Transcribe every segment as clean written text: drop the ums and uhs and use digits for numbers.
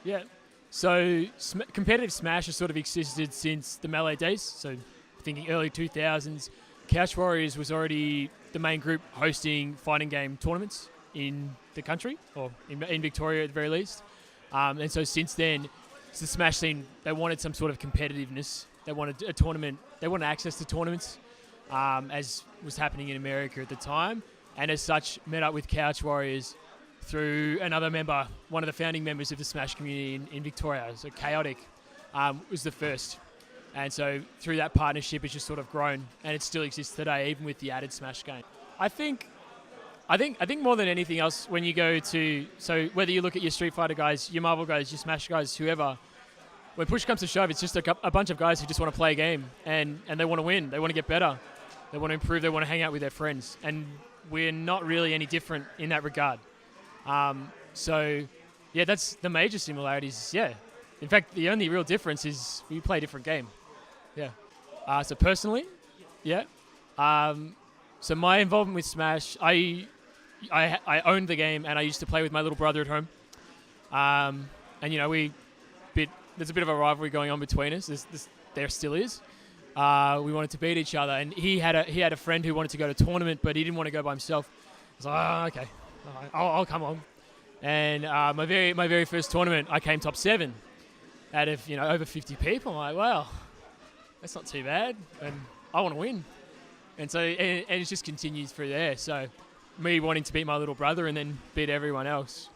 Yeah. So competitive Smash has sort of existed since the Melee days. So thinking early 2000s, Couch Warriors was already the main group hosting fighting game tournaments in the country, or in Victoria at the very least. And so since then, it's the Smash scene, they wanted some sort of competitiveness. They wanted a tournament. They wanted access to tournaments, as was happening in America at the time. And as such, met up with Couch Warriors through another member, one of the founding members of the Smash community in Victoria. So Chaotic was the first. And so through that partnership, it's just sort of grown, and it still exists today, even with the added Smash game. I think more than anything else, when you go to, so whether you look at your Street Fighter guys, your Marvel guys, your Smash guys, whoever, when push comes to shove, it's just a bunch of guys who just want to play a game, and they want to win, they want to get better, they want to improve, they want to hang out with their friends, and we're not really any different in that regard. So yeah, that's the major similarities. Yeah, in fact, the only real difference is we play a different game. Yeah. So personally, yeah. So my involvement with Smash, I owned the game, and I used to play with my little brother at home. And you know, there's a bit of a rivalry going on between us. There still is. We wanted to beat each other, and he had a friend who wanted to go to a tournament, but he didn't want to go by himself. I was like, okay, I'll come on. And my very first tournament, I came top 7 out of over 50 people. I'm like, well, that's not too bad, and I want to win. And so and it just continues through there. So me wanting to beat my little brother and then beat everyone else.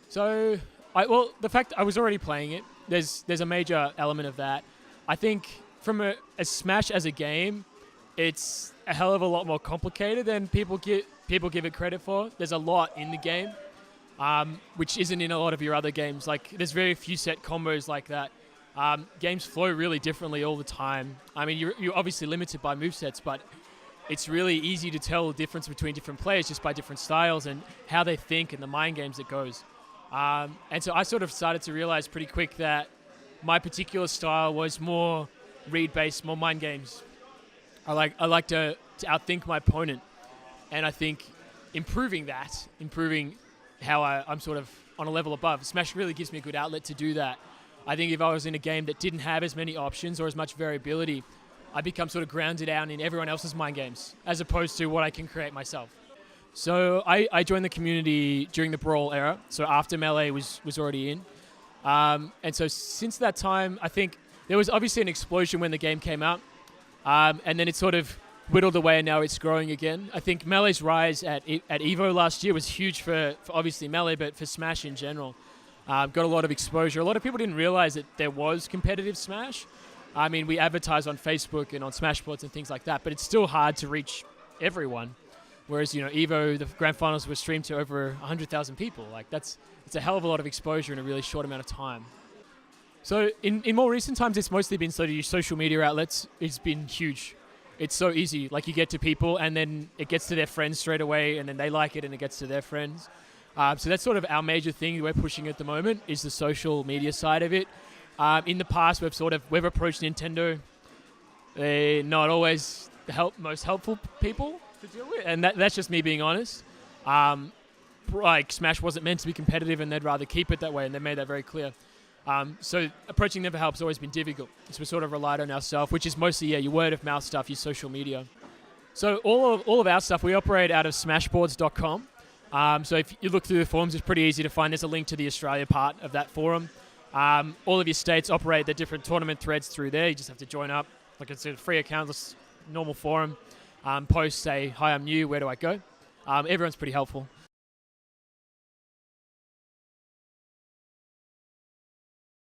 So the fact I was already playing it, there's a major element of that. I think from a Smash as a game, it's a hell of a lot more complicated than people give it credit for. There's a lot in the game, which isn't in a lot of your other games. Like, there's very few set combos like that. Games flow really differently all the time. I mean, you're obviously limited by movesets, but it's really easy to tell the difference between different players just by different styles and how they think and the mind games that goes. And so I sort of started to realize pretty quick that my particular style was more read-based, more mind games. I like to outthink my opponent, and I think improving how I'm sort of on a level above. Smash really gives me a good outlet to do that. I think if I was in a game that didn't have as many options or as much variability, I become sort of grounded down in everyone else's mind games as opposed to what I can create myself. So I joined the community during the Brawl era, so after Melee was already in. And so since that time, I think there was obviously an explosion when the game came out, and then it sort of whittled away, and now it's growing again. I think Melee's rise at EVO last year was huge for obviously Melee, but for Smash in general. Got a lot of exposure. A lot of people didn't realize that there was competitive Smash. I mean, we advertise on Facebook and on Smashboards and things like that, but it's still hard to reach everyone. Whereas, EVO, the grand finals were streamed to over 100,000 people. Like, it's a hell of a lot of exposure in a really short amount of time. So in more recent times, it's mostly been sort of your social media outlets. It's been huge. It's so easy. Like, you get to people, and then it gets to their friends straight away, and then they like it, and it gets to their friends. So that's sort of our major thing we're pushing at the moment, is the social media side of it. In the past, we've approached Nintendo. They're not always the most helpful people to deal with, and that's just me being honest. Like, Smash wasn't meant to be competitive, and they'd rather keep it that way, and they made that very clear. So approaching them for help has always been difficult. So we sort of relied on ourselves, which is mostly your word of mouth stuff, your social media. So all of our stuff, we operate out of Smashboards.com. So if you look through the forums, it's pretty easy to find. There's a link to the Australia part of that forum. All of your states operate the different tournament threads through there. You just have to join up. Like, it's a free account, normal forum. Post, say, hi, I'm new, where do I go? Everyone's pretty helpful.